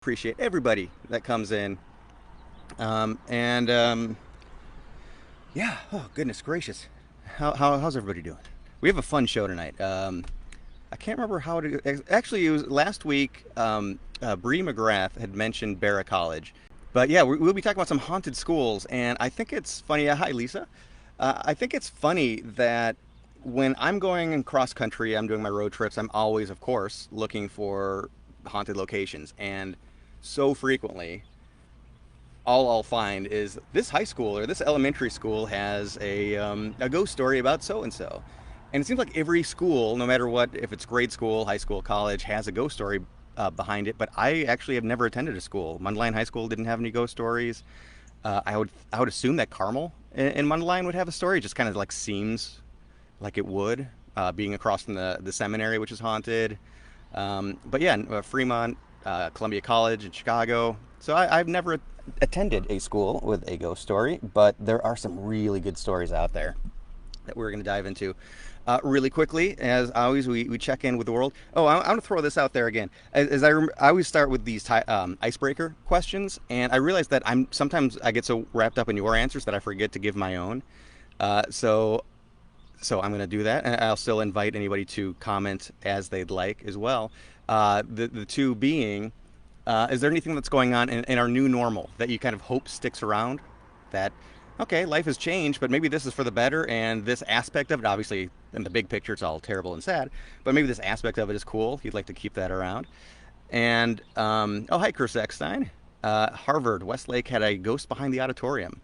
Appreciate everybody that comes in. And yeah, oh goodness gracious, how's everybody doing? We have a fun show tonight. I can't remember how to. Actually, it was last week. Bree McGrath had mentioned Barat College, but yeah, we'll be talking about some haunted schools, and I think it's funny. Hi, Lisa. I think it's funny that when I'm going cross country, I'm doing my road trips. I'm always, of course, looking for haunted locations, and so frequently all I'll find is this high school or this elementary school has a ghost story about so and so. And it seems like every school, no matter what, if it's grade school, high school, college, has a ghost story behind it. But I actually have never attended a school. Mundelein High School didn't have any ghost stories. I would assume that Carmel in Mundelein would have a story. It just kind of like seems like it would, being across from the seminary, which is haunted. But yeah, Fremont, Columbia College in Chicago. So I've never attended a school with a ghost story, but there are some really good stories out there that we're going to dive into. Really quickly, as always, we check in with the world. Oh, I'm going to throw this out there again. I always start with these icebreaker questions, and I realize that sometimes I get so wrapped up in your answers that I forget to give my own. So I'm going to do that, and I'll still invite anybody to comment as they'd like as well. The two being, is there anything that's going on in our new normal that you kind of hope sticks around? That, okay, life has changed, but maybe this is for the better, and this aspect of it, obviously, in the big picture, it's all terrible and sad, but maybe this aspect of it is cool. You'd like to keep that around. And, oh, hi, Chris Eckstein. Harvard, Westlake had a ghost behind the auditorium.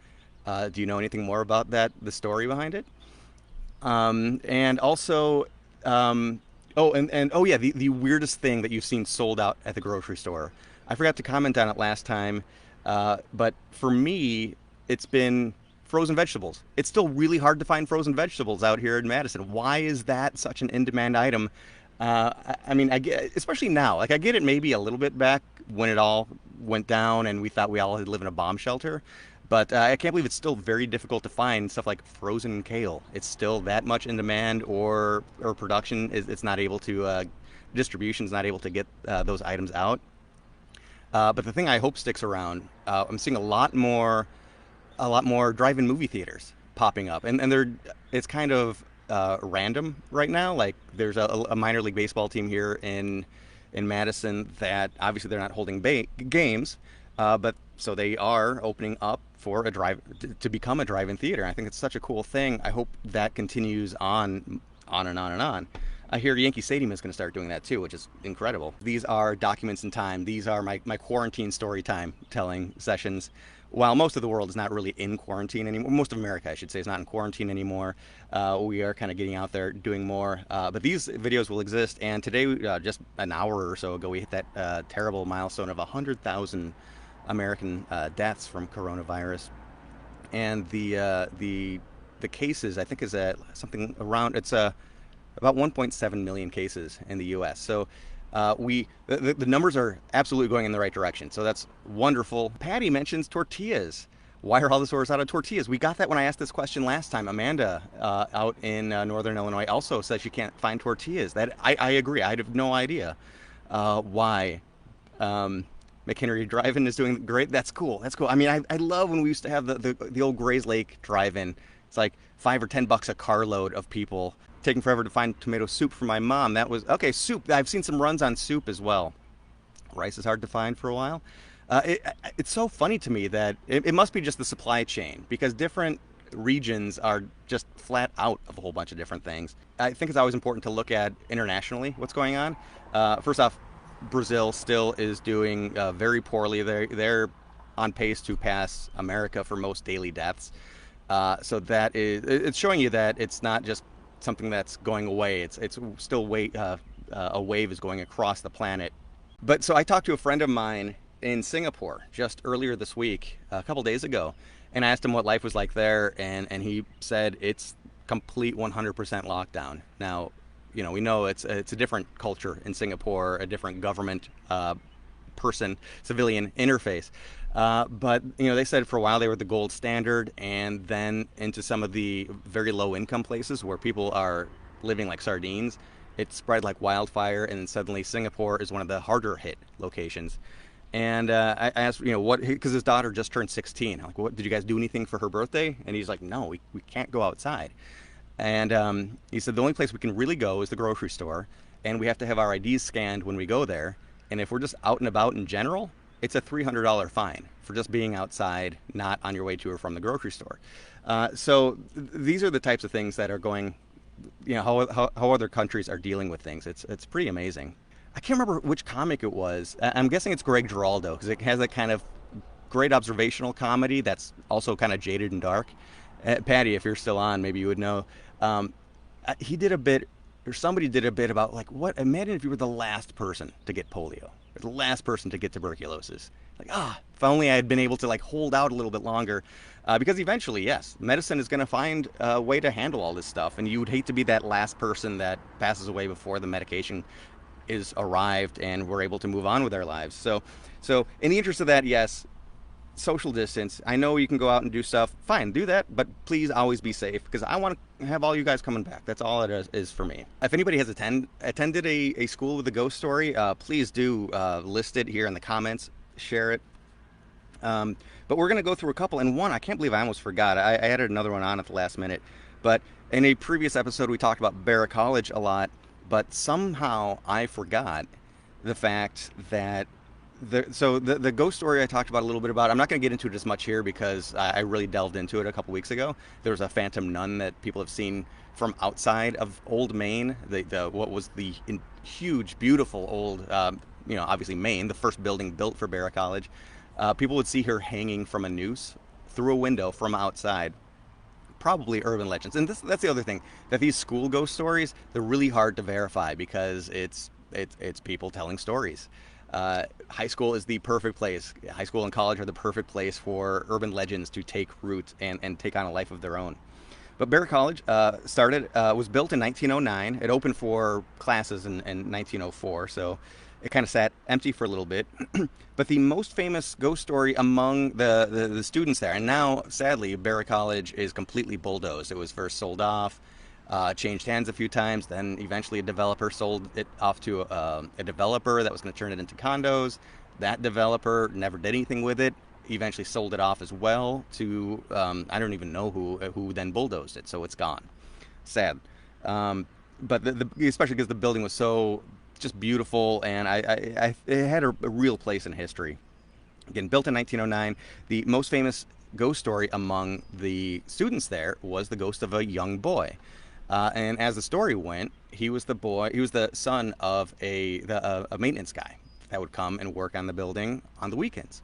Do you know anything more about that, the story behind it? And also, and oh yeah, the weirdest thing that you've seen sold out at the grocery store. I forgot to comment on it last time, but for me, it's been frozen vegetables. It's still really hard to find frozen vegetables out here in Madison. Why is that such an in-demand item? I mean, I get, especially now. Like I get it maybe a little bit back when it all went down and we thought we all had lived in a bomb shelter. But I can't believe it's still very difficult to find stuff like frozen kale. It's still that much in demand, or production is it's not able to distribution's not able to get those items out. But the thing I hope sticks around, I'm seeing a lot more drive-in movie theaters popping up, and it's kind of random right now. Like there's a minor league baseball team here in Madison that obviously they're not holding games, but so they are opening up for a drive to become a drive-in theater. I think it's such a cool thing. I hope that continues on and on and on. I hear Yankee Stadium is going to start doing that too, which is incredible. These are documents in time. These are my quarantine story time telling sessions. While most of the world is not really in quarantine anymore, most of America, I should say, is not in quarantine anymore. We are kind of getting out there doing more. But these videos will exist. And today, just an hour or so ago, we hit that terrible milestone of 100,000 American deaths from coronavirus. And the cases, I think, is at something around, it's about 1.7 million cases in the U.S. So the numbers are absolutely going in the right direction. So that's wonderful. Patty mentions tortillas. Why are all the stores out of tortillas? We got that when I asked this question last time. Amanda out in Northern Illinois also says she can't find tortillas. That I agree. I have no idea why. McHenry Drive-In is doing great. That's cool. That's cool. I mean, I love when we used to have the old Grays Lake Drive-In. It's like $5 or $10 a carload of people. Taking forever to find tomato soup for my mom. That was okay. Soup. I've seen some runs on soup as well. Rice is hard to find for a while. It's so funny to me that it must be just the supply chain because different regions are just flat out of a whole bunch of different things. I think it's always important to look at internationally what's going on. First off, Brazil still is doing very poorly. They're on pace to pass America for most daily deaths. So that it's showing you that it's not just something that's going away. It's still a wave is going across the planet. But so I talked to a friend of mine in Singapore just earlier this week, a couple days ago, and I asked him what life was like there, and he said it's complete 100% lockdown. Now, we know it's a different culture in Singapore, a different government civilian interface. But they said for a while they were the gold standard, and then into some of the very low income places where people are living like sardines, it spread like wildfire, and then suddenly Singapore is one of the harder hit locations. And I asked, what, because his daughter just turned 16. I'm like, what, did you guys do anything for her birthday? And he's like, no, we can't go outside. And he said, the only place we can really go is the grocery store, and we have to have our IDs scanned when we go there. And if we're just out and about in general, it's a $300 fine for just being outside, not on your way to or from the grocery store. These are the types of things that are going, how other countries are dealing with things. It's pretty amazing. I can't remember which comic it was. I'm guessing it's Greg Giraldo because it has that kind of great observational comedy that's also kind of jaded and dark. Patty, if you're still on, maybe you would know. He did a bit, or somebody did a bit about like, what? Imagine if you were the last person to get polio, or the last person to get tuberculosis. Like, if only I had been able to like hold out a little bit longer, because eventually, yes, medicine is going to find a way to handle all this stuff, and you would hate to be that last person that passes away before the medication is arrived and we're able to move on with our lives. So in the interest of that, yes, social distance. I know you can go out and do stuff. Fine, do that, but please always be safe because I want to have all you guys coming back. That's all it is for me. If anybody has attended a school with a ghost story, please do list it here in the comments, share it. But we're going to go through a couple, and one, I can't believe I almost forgot. I added another one on at the last minute. But in a previous episode, we talked about Barat College a lot, but somehow I forgot the fact that the ghost story I talked about a little bit about, I'm not going to get into it as much here because I really delved into it a couple weeks ago. There was a phantom nun that people have seen from outside of Old Main, what was the huge, beautiful old, obviously Maine, the first building built for Barat College. People would see her hanging from a noose through a window from outside. Probably urban legends. And that's the other thing, that these school ghost stories, they're really hard to verify because it's people telling stories. High school is the perfect place. High school and college are the perfect place for urban legends to take root and take on a life of their own. But Barat College was built in 1909. It opened for classes in 1904, so it kind of sat empty for a little bit. But the most famous ghost story among the students there, and now, sadly, Barat College is completely bulldozed. It was first sold off, changed hands a few times, then eventually a developer sold it off to a developer that was going to turn it into condos. That developer never did anything with it, eventually sold it off as well to, I don't even know who then bulldozed it, so it's gone. Sad. But especially because the building was so just beautiful, and it had a real place in history. Again, built in 1909. The most famous ghost story among the students there was the ghost of a young boy. And as the story went, he was the son of a maintenance guy that would come and work on the building on the weekends.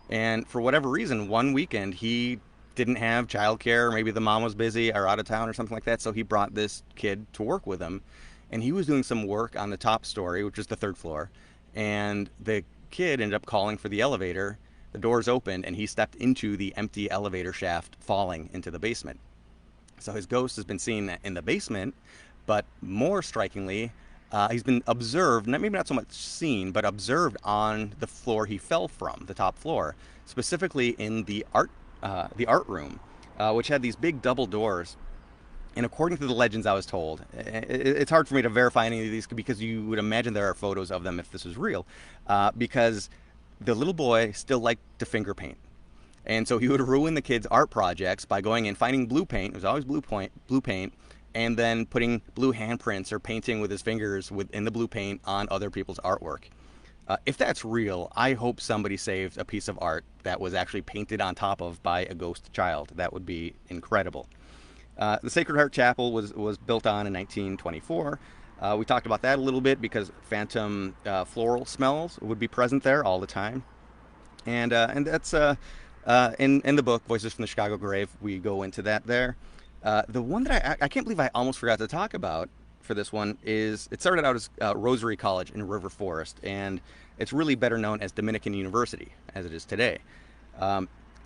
And for whatever reason, one weekend he didn't have childcare, maybe the mom was busy or out of town or something like that, so he brought this kid to work with him. And he was doing some work on the top story, which is the third floor, and the kid ended up calling for the elevator. The doors opened, and he stepped into the empty elevator shaft, falling into the basement. So his ghost has been seen in the basement, but more strikingly, he's been observed, maybe not so much seen, but observed on the floor he fell from, the top floor, specifically in the art room, which had these big double doors. And according to the legends I was told, it's hard for me to verify any of these because you would imagine there are photos of them if this was real, because the little boy still liked to finger paint. And so he would ruin the kids' art projects by going and finding blue paint. It was always blue paint, and then putting blue handprints or painting with his fingers in the blue paint on other people's artwork. If that's real, I hope somebody saved a piece of art that was actually painted on top of by a ghost child. That would be incredible. The Sacred Heart Chapel was built on in 1924. We talked about that a little bit because phantom floral smells would be present there all the time. And that's in the book, Voices from the Chicago Grave, we go into that there. The one that I can't believe I almost forgot to talk about for this one is, it started out as Rosary College in River Forest, and it's really better known as Dominican University, as it is today.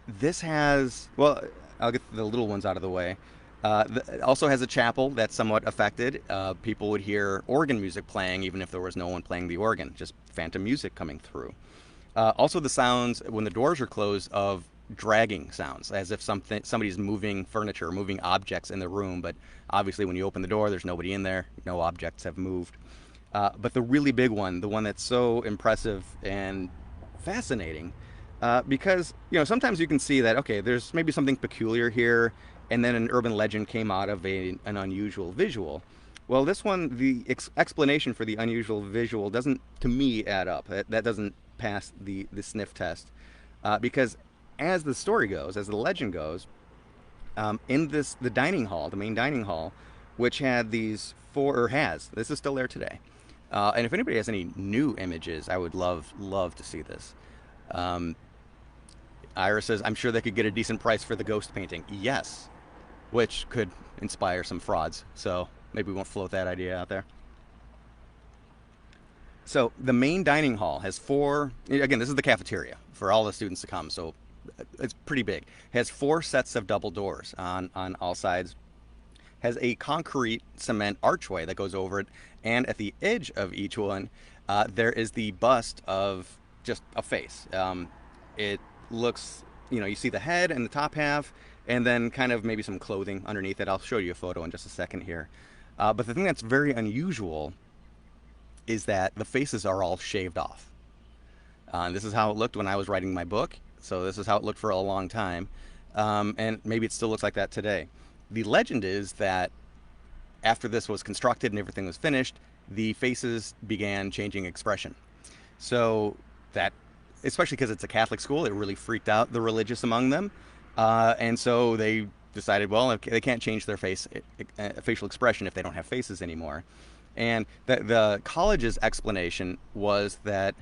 This has, well, I'll get the little ones out of the way. It also has a chapel that's somewhat affected. People would hear organ music playing even if there was no one playing the organ, just phantom music coming through. Also the sounds when the doors are closed of dragging sounds, as if somebody's moving furniture, moving objects in the room, but obviously when you open the door there's nobody in there, no objects have moved. But the really big one, the one that's so impressive and fascinating because sometimes you can see that okay, there's maybe something peculiar here, and then an urban legend came out of an unusual visual. Well, this one, the explanation for the unusual visual doesn't, to me, add up. That doesn't pass the sniff test because as the story goes, as the legend goes, in the dining hall, the main dining hall, which had these four, or has, this is still there today. And if anybody has any new images, I would love to see this. Ira says, I'm sure they could get a decent price for the ghost painting. Yes, which could inspire some frauds. So maybe we won't float that idea out there. So the main dining hall has four, again, this is the cafeteria for all the students to come. So it's pretty big. It has four sets of double doors on all sides. Has a concrete cement archway that goes over it. And at the edge of each one, there is the bust of just a face. It looks, you see the head and the top half, and then kind of maybe some clothing underneath it. I'll show you a photo in just a second here. But the thing that's very unusual is that the faces are all shaved off. This is how it looked when I was writing my book. So this is how it looked for a long time. And maybe it still looks like that today. The legend is that after this was constructed and everything was finished, the faces began changing expression. So that, especially because it's a Catholic school, it really freaked out the religious among them. And so they decided, well, okay, they can't change their facial expression if they don't have faces anymore. And the college's explanation was that,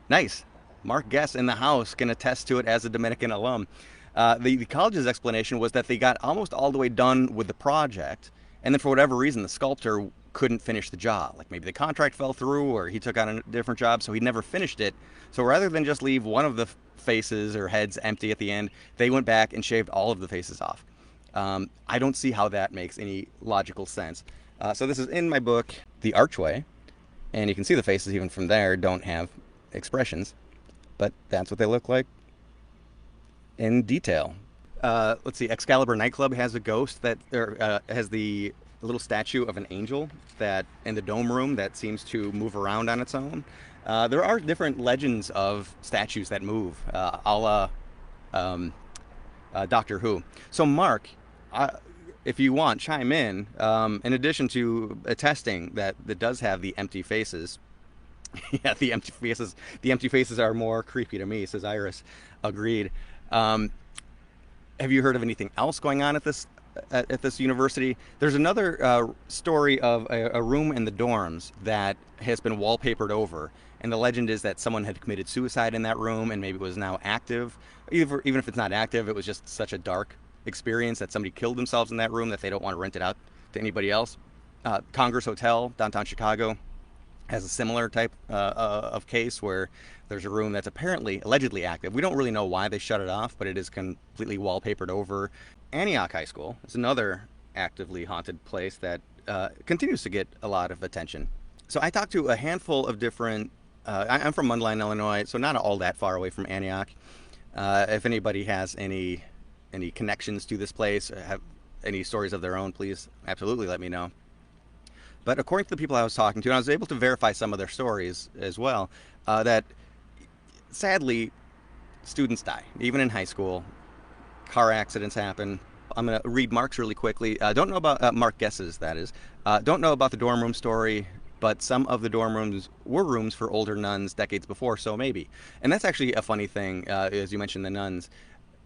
nice, Mark Guess in the house can attest to it as a Dominican alum. The college's explanation was that they got almost all the way done with the project, and then for whatever reason, the sculptor couldn't finish the job. Like maybe the contract fell through, or he took on a different job, so he never finished it. So rather than just leave one of the faces or heads empty at the end, they went back and shaved all of the faces off. I don't see how that makes any logical sense. So this is in my book, The Archway, and you can see the faces even from there don't have expressions, but that's what they look like in detail. Let's see, Excalibur nightclub has a ghost that has the little statue of an angel that in the dome room that seems to move around on its own. There are different legends of statues that move, a la Doctor Who. So Mark, if you want, chime in. In addition to attesting that it does have the empty faces. Yeah, the empty faces. The empty faces are more creepy to me, says Iris. Agreed. Have you heard of anything else going on at this university? There's another story of a room in the dorms that has been wallpapered over, and the legend is that someone had committed suicide in that room, and maybe it was now active. Even if it's not active, it was just such a dark experience that somebody killed themselves in that room that they don't want to rent it out to anybody else. Congress Hotel, downtown Chicago, has a similar type of case where there's a room that's allegedly active. We don't really know why they shut it off, but it is completely wallpapered over. Antioch High School is another actively haunted place that continues to get a lot of attention. So I talked to a handful of different, I'm from Mundelein, Illinois, so not all that far away from Antioch. If anybody has any connections to this place, have any stories of their own, please absolutely let me know. But according to the people I was talking to, and I was able to verify some of their stories as well, that sadly, students die, even in high school. Car accidents happen. I'm going to read Mark's really quickly. Don't know about Mark Guess's, that is. Don't know about the dorm room story, but some of the dorm rooms were rooms for older nuns decades before, so maybe. And that's actually a funny thing, as you mentioned the nuns.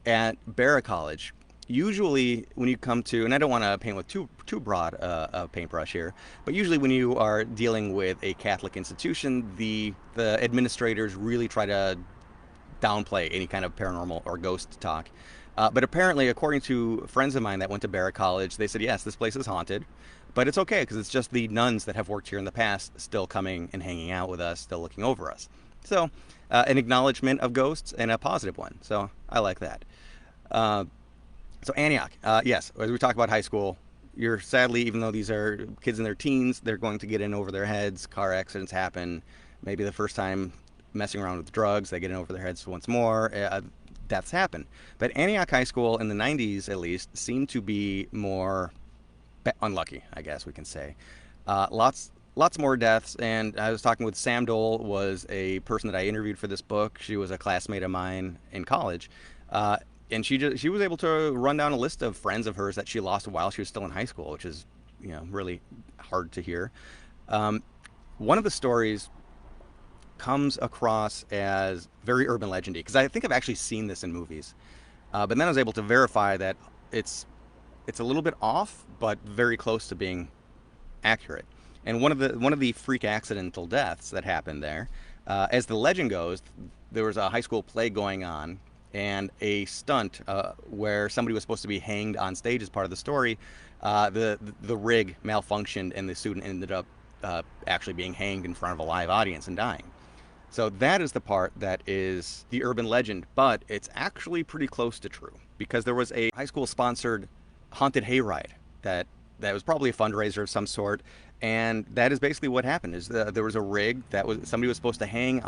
At Barat College, usually when you come to, and I don't want to paint with too broad a paintbrush here, but usually when you are dealing with a Catholic institution, the administrators really try to downplay any kind of paranormal or ghost talk. But apparently, according to friends of mine that went to Barat College, they said, yes, this place is haunted, but it's okay because it's just the nuns that have worked here in the past still coming and hanging out with us, still looking over us. So an acknowledgement of ghosts and a positive one. So I like that. So Antioch, yes, as we talk about high school, you're sadly, even though these are kids in their teens, they're going to get in over their heads. Car accidents happen. Maybe the first time messing around with drugs, they get in over their heads once more. Deaths happen. But Antioch High School in the 90s, at least, seemed to be more unlucky, I guess we can say. Lots lots more deaths. And I was talking with Sam Dole, was a person that I interviewed for this book. She was a classmate of mine in college. And she was able to run down a list of friends of hers that she lost while she was still in high school, which is, really hard to hear. One of the stories comes across as very urban legendy, because I think I've actually seen this in movies. But then I was able to verify that it's a little bit off, but very close to being accurate. And one of the freak accidental deaths that happened there, as the legend goes, there was a high school play going on, and a stunt where somebody was supposed to be hanged on stage as part of the story. The rig malfunctioned, and the student ended up actually being hanged in front of a live audience and dying. So that is the part that is the urban legend, but it's actually pretty close to true, because there was a high school sponsored haunted hayride that was probably a fundraiser of some sort, and that is basically what happened. Is there was a rig that somebody was supposed to hang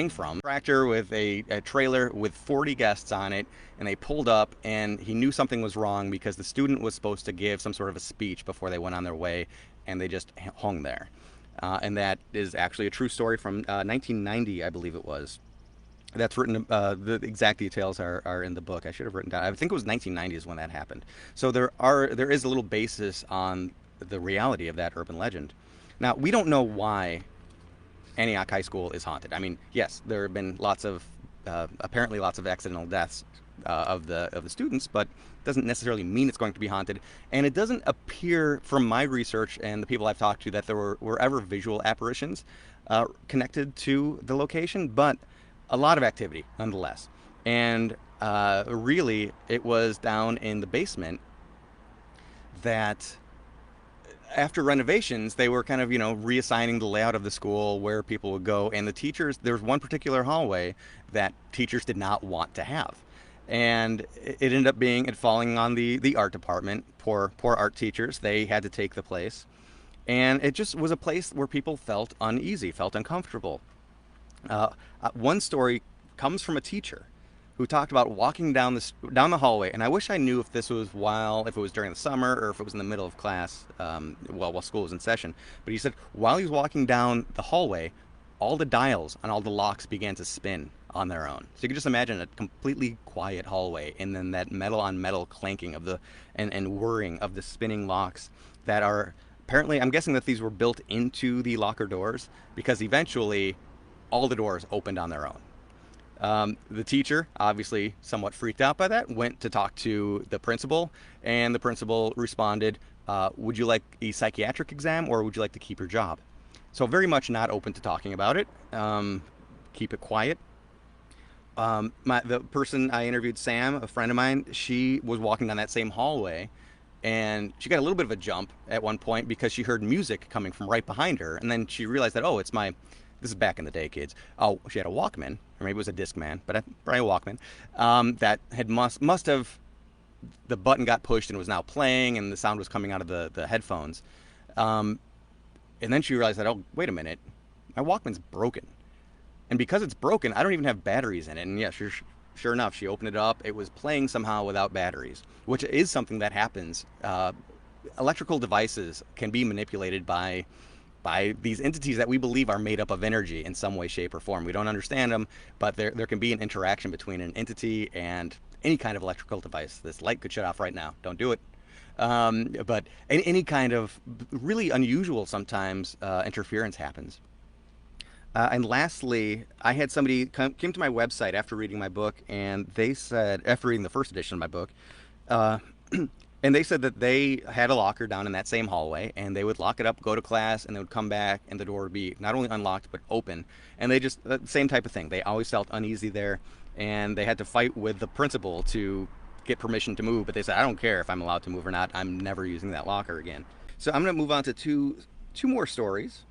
from a tractor with a trailer with 40 guests on it, and they pulled up, and he knew something was wrong because the student was supposed to give some sort of a speech before they went on their way, and they just hung there. And that is actually a true story from 1990, I believe it was. That's written. The exact details are in the book. I should have written down. I think it was 1990 is when that happened. So there is a little basis on the reality of that urban legend. Now, we don't know why Antioch High School is haunted. I mean, yes, there have been apparently lots of accidental deaths of the students, but it doesn't necessarily mean it's going to be haunted. And it doesn't appear, from my research and the people I've talked to, that there were ever visual apparitions connected to the location, but a lot of activity nonetheless. And really, it was down in the basement that, after renovations, they were kind of, reassigning the layout of the school, where people would go. And the teachers, there was one particular hallway that teachers did not want to have. And it ended up falling on the art department. Poor art teachers. They had to take the place. And it just was a place where people felt uneasy, felt uncomfortable. One story comes from a teacher who talked about walking down the hallway, and I wish I knew if it was during the summer or if it was in the middle of class, while school was in session. But he said while he was walking down the hallway, all the dials on all the locks began to spin on their own. So you can just imagine a completely quiet hallway, and then that metal on metal clanking of and whirring of the spinning locks that are apparently, I'm guessing that these were built into the locker doors, because eventually all the doors opened on their own. The teacher, obviously somewhat freaked out by that, went to talk to the principal, and the principal responded, would you like a psychiatric exam, or would you like to keep your job? So very much not open to talking about it. Keep it quiet. The person I interviewed, Sam, a friend of mine, she was walking down that same hallway, and she got a little bit of a jump at one point because she heard music coming from right behind her, and then she realized that, this is back in the day, kids. Oh, she had a Walkman, or maybe it was a Discman, but probably a Walkman, that had must have, the button got pushed and was now playing, and the sound was coming out of the headphones. And then she realized that, oh, wait a minute, my Walkman's broken. And because it's broken, I don't even have batteries in it. And yeah, sure enough, she opened it up. It was playing somehow without batteries, which is something that happens. Electrical devices can be manipulated by these entities that we believe are made up of energy in some way, shape, or form. We don't understand them, but there can be an interaction between an entity and any kind of electrical device. This light could shut off right now. Don't do it. But any kind of really unusual, sometimes, interference happens. And lastly, I had somebody came to my website after reading my book, and they said, after reading the first edition of my book, and they said that they had a locker down in that same hallway, and they would lock it up, go to class, and they would come back, and the door would be not only unlocked, but open. And they just, same type of thing. They always felt uneasy there, and they had to fight with the principal to get permission to move, but they said, I don't care if I'm allowed to move or not. I'm never using that locker again. So I'm going to move on to two more stories.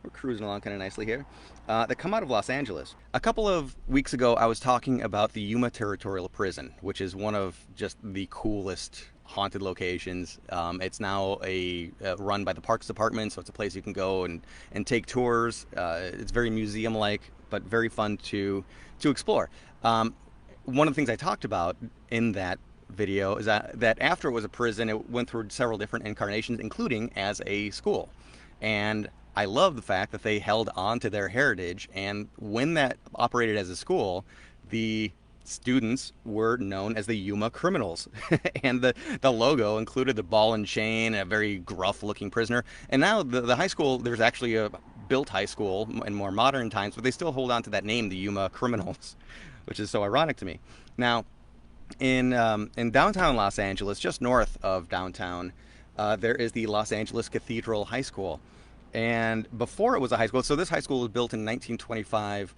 We're cruising along kind of nicely here, that come out of Los Angeles. A couple of weeks ago, I was talking about the Yuma Territorial Prison, which is one of just the coolest haunted locations. It's now run by the Parks Department, so it's a place you can go and take tours. It's very museum-like, but very fun to explore. One of the things I talked about in that video is that after it was a prison, it went through several different incarnations, including as a school. And I love the fact that they held on to their heritage. And when that operated as a school, the students were known as the Yuma Criminals. And the logo included the ball and chain, a very gruff looking prisoner. And now the high school, there's actually a built high school in more modern times, but they still hold on to that name, the Yuma Criminals, which is so ironic to me. Now, in downtown Los Angeles, just north of downtown, there is the Los Angeles Cathedral High School. And before it was a high school, so this high school was built in 1925.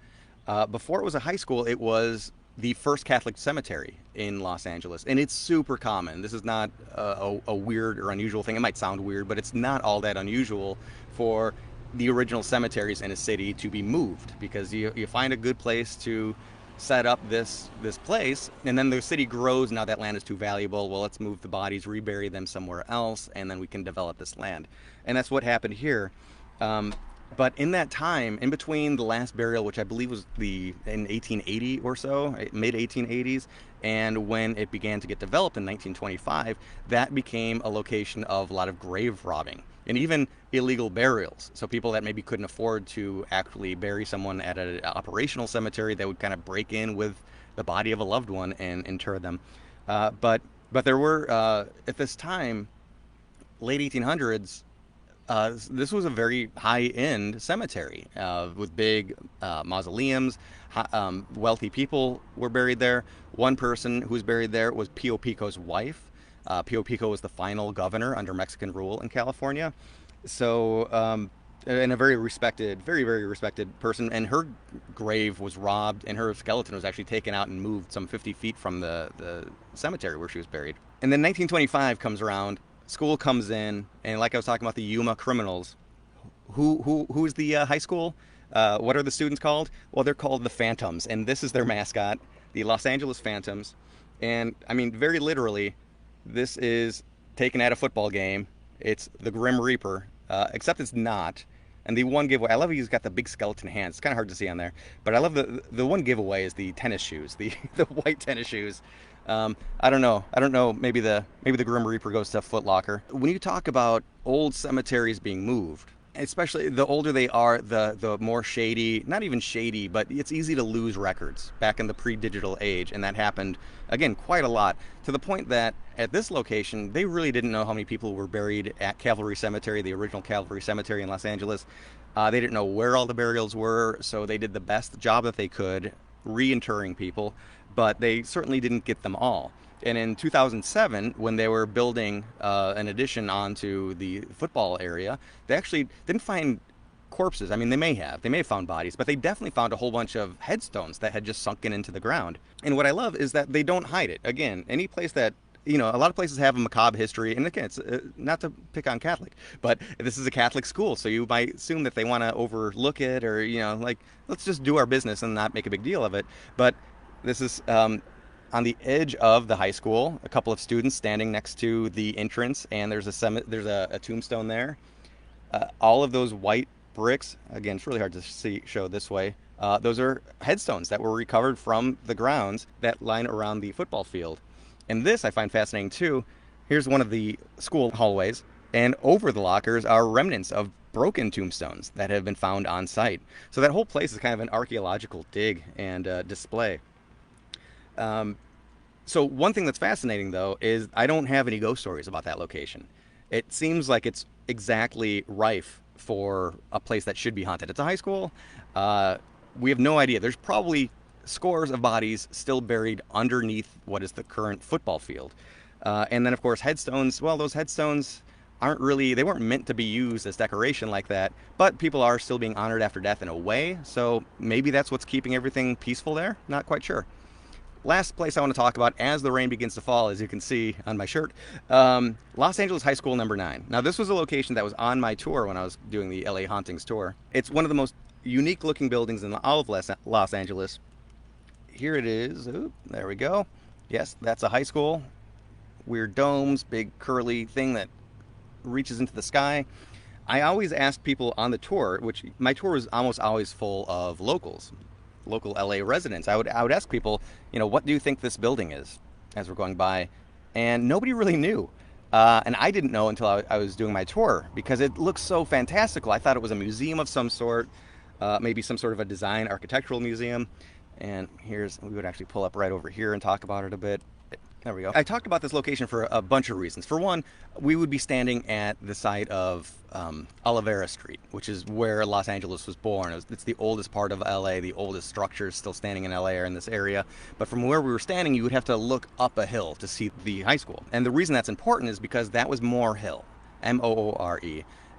Before it was a high school, it was the first Catholic cemetery in Los Angeles. And it's super common. This is not a weird or unusual thing. It might sound weird, but it's not all that unusual for the original cemeteries in a city to be moved, because you find a good place to set up this place, and then the city grows. Now that land is too valuable. Well, let's move the bodies, rebury them somewhere else, and then we can develop this land. And that's what happened here. But in that time, in between the last burial, which I believe was in 1880 or so, mid 1880s, and when it began to get developed in 1925, that became a location of a lot of grave robbing and even illegal burials. So people that maybe couldn't afford to actually bury someone at an operational cemetery, they would kind of break in with the body of a loved one and inter them. But there were at this time, late 1800s. This was a very high-end cemetery with big mausoleums. Wealthy people were buried there. One person who was buried there was Pio Pico's wife. Pio Pico was the final governor under Mexican rule in California. So, and a very respected, very, very respected person. And her grave was robbed, and her skeleton was actually taken out and moved some 50 feet from the cemetery where she was buried. And then 1925 comes around. School comes in, and like I was talking about the Yuma Criminals, who's the high school? What are the students called? Well, they're called the Phantoms, and this is their mascot, the Los Angeles Phantoms. And I mean, very literally, this is taken at a football game. It's the Grim Reaper, except it's not. And the one giveaway, I love he's got the big skeleton hands. It's kind of hard to see on there, but I love the one giveaway is the tennis shoes, the white tennis shoes. I don't know. Maybe the Grim Reaper goes to Foot Locker. When you talk about old cemeteries being moved, especially the older they are, the more shady, not even shady, but it's easy to lose records back in the pre-digital age. And that happened, again, quite a lot, to the point that at this location, they really didn't know how many people were buried at Calvary Cemetery, the original Calvary Cemetery in Los Angeles. They didn't know where all the burials were, so they did the best job that they could reinterring people, but they certainly didn't get them all. And in 2007, when they were building an addition onto the football area, they actually didn't find corpses. I mean, they may have found bodies, but they definitely found a whole bunch of headstones that had just sunken into the ground. And what I love is that they don't hide it. Again, any place that, a lot of places have a macabre history, and again, it's not to pick on Catholic, but this is a Catholic school, so you might assume that they want to overlook it, or, let's just do our business and not make a big deal of it. But this is on the edge of the high school, a couple of students standing next to the entrance, and there's a tombstone there. All of those white bricks, again, it's really hard to show this way, those are headstones that were recovered from the grounds that line around the football field. And this I find fascinating too. Here's one of the school hallways, and over the lockers are remnants of broken tombstones that have been found on site. So that whole place is kind of an archaeological dig and display. So one thing that's fascinating, though, is I don't have any ghost stories about that location. It seems like it's exactly rife for a place that should be haunted. It's a high school. We have no idea. There's probably scores of bodies still buried underneath what is the current football field. And then, of course, headstones. Well, those headstones they weren't meant to be used as decoration like that, but people are still being honored after death in a way. So maybe that's what's keeping everything peaceful there. Not quite sure. Last place I want to talk about as the rain begins to fall, as you can see on my shirt, Los Angeles High School number 9. Now, this was a location that was on my tour when I was doing the LA Hauntings tour. It's one of the most unique looking buildings in all of Los Angeles. Here it is. Oop, there we go. Yes, that's a high school. Weird domes, big curly thing that reaches into the sky. I always ask people on the tour, which my tour was almost always full of local LA residents. I would ask people, what do you think this building is, as we're going by? And nobody really knew. And I didn't know until I was doing my tour because it looks so fantastical. I thought it was a museum of some sort, maybe some sort of a design architectural museum. And we would actually pull up right over here and talk about it a bit. There we go. I talked about this location for a bunch of reasons. For one, we would be standing at the site of Olivera Street, which is where Los Angeles was born. It's the oldest part of LA. The oldest structures still standing in LA are in this area. But from where we were standing, you would have to look up a hill to see the high school. And the reason that's important is because that was Moore Hill, Moore.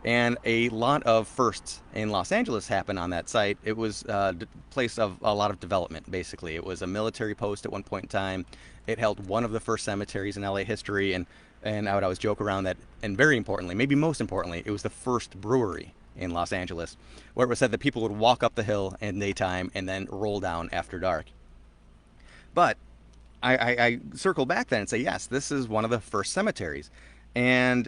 And a lot of firsts in Los Angeles happened on that site. It was a place of a lot of development, basically. It was a military post at one point in time. It held one of the first cemeteries in LA history, and I would always joke around that, and very importantly, maybe most importantly, it was the first brewery in Los Angeles, where it was said that people would walk up the hill in daytime and then roll down after dark. But I circle back then and say, yes, this is one of the first cemeteries. And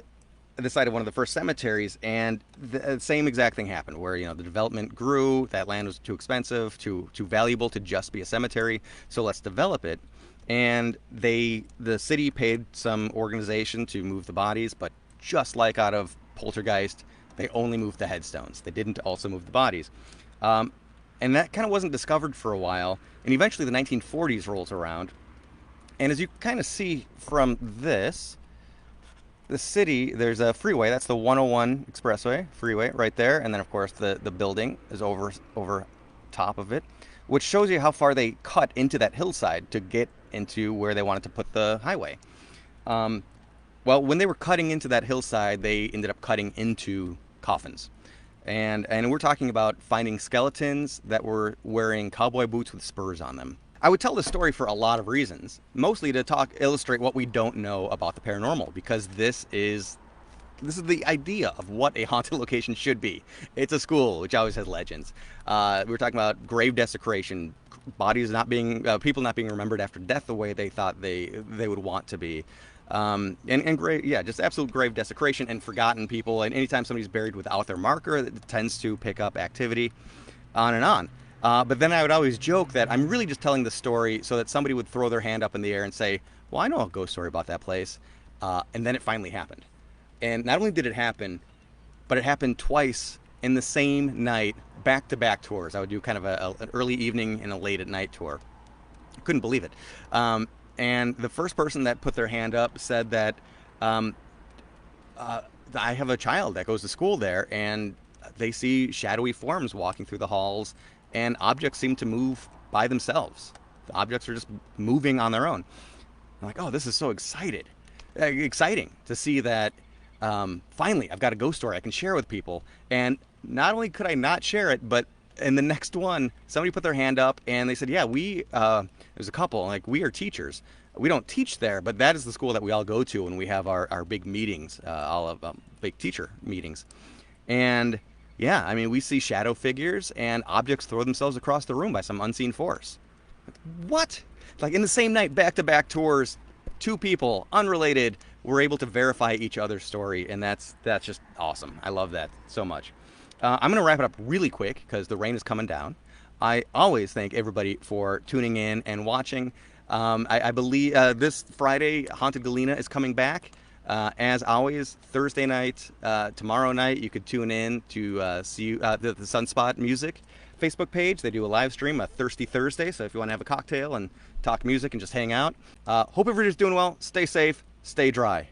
the site of one of the first cemeteries, and the same exact thing happened where, the development grew, that land was too expensive, too valuable to just be a cemetery, so let's develop it. And the city paid some organization to move the bodies, but just like out of Poltergeist, they only moved the headstones. They didn't also move the bodies. And that kind of wasn't discovered for a while, and eventually the 1940s rolls around, and as you kind of see from this, the city, there's a freeway, that's the 101 expressway freeway right there, and then of course the building is over top of it, which shows you how far they cut into that hillside to get into where they wanted to put the highway. Well, when they were cutting into that hillside, they ended up cutting into coffins. And we're talking about finding skeletons that were wearing cowboy boots with spurs on them. I would tell this story for a lot of reasons, mostly to illustrate what we don't know about the paranormal, because this is the idea of what a haunted location should be. It's a school, which always has legends. We were talking about grave desecration, bodies not being, people not being remembered after death the way they thought they would want to be. And grave, just absolute grave desecration and forgotten people. And anytime somebody's buried without their marker, it tends to pick up activity, on and on. But then I would always joke that I'm really just telling the story so that somebody would throw their hand up in the air and say, well, I know a ghost story about that place. And then it finally happened. And not only did it happen, but it happened twice in the same night, back-to-back tours. I would do kind of an early evening and a late at night tour. I couldn't believe it. And the first person that put their hand up said that I have a child that goes to school there, and they see shadowy forms walking through the halls, and objects seem to move by themselves. The objects are just moving on their own. I'm like, oh, this is so exciting to see that finally I've got a ghost story I can share with people. And not only could I not share it, but in the next one, somebody put their hand up and they said, yeah, there's a couple, like, we are teachers. We don't teach there, but that is the school that we all go to when we have our big meetings, big teacher meetings. And yeah, I mean, we see shadow figures and objects throw themselves across the room by some unseen force. What? Like, in the same night, back-to-back tours, two people, unrelated, were able to verify each other's story, and that's just awesome. I love that so much. I'm going to wrap it up really quick because the rain is coming down. I always thank everybody for tuning in and watching. I believe this Friday, Haunted Galena is coming back. As always, Thursday night, tomorrow night, you could tune in to see the Sunspot Music Facebook page. They do a live stream, a Thirsty Thursday, so if you want to have a cocktail and talk music and just hang out. Hope everybody's doing well. Stay safe. Stay dry.